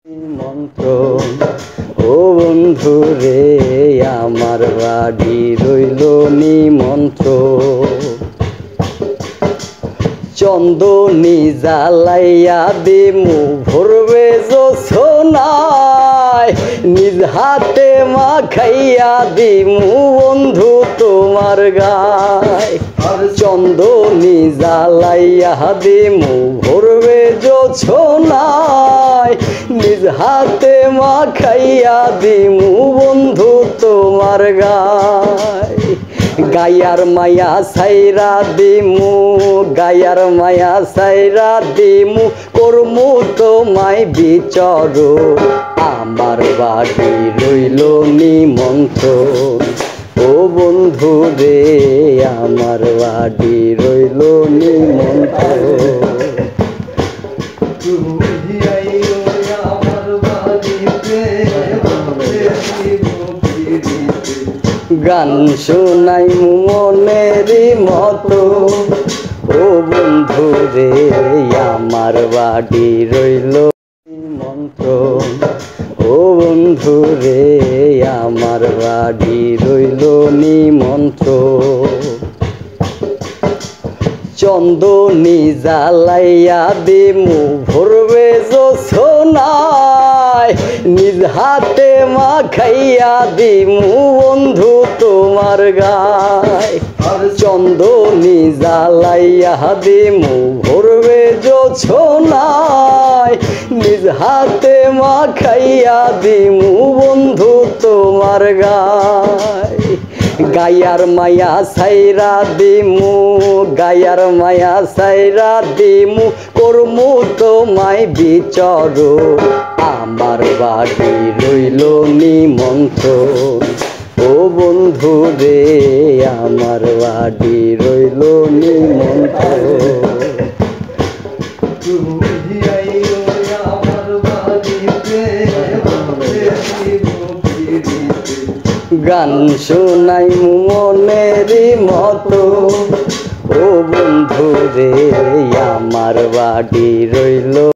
মন্ত্র ও বন্ধু রে আমার বাড়ি রইল নিমন্ত্র চন্দনী জ্বালাইয়া দিমু ভরবে জোছনায় নিজ হাতে মাখাইয়া দিমু বন্ধু তোমার গায় চন্দনী জ্বালাইয়া দিমু ভরবে জোছনায় নিজ হাতে মাখাইয়া দিমু বন্ধু তোমার গায় গায়ার মায়া সাইরা দিমু গায়ার মায়া সাইরা দিমু করমু তোমায় বিচর আমার বাড়ি রইল নিমন্ত্র ও বন্ধু রে আমার বাড়ি রইল নিমন্ত্র গান শোনাই মনেরই মতো ও বন্ধু রে আমার বাড়ি রইল মন্ত্র ও বন্ধু রে আমার বাড়ি রইল নিমন্ত্র চন্দনী জ্বালাইয়া দিমু ভরবে জোছনায় নিজ হাতে মাখাইয়া দিমু বন্ধু তোমার গায় চন্দনী জ্বালাইয়া দিমু ভরবে জোছনায় নিজ হাতে মাখাইয়া দিমু বন্ধু তোমার গায় গায়ার মায়া সাইরা দিমু গায়ার মায়া সাইরা দিমু করমু তোমায় বিচর আমার বাড়ি রইল নিমন্ত্র ও বন্ধু রে আমার বাড়ি রইল নিমন্ত্র গান শোনাই মনেরই মতো ও বন্ধু রে আমার বাড়ি রইল।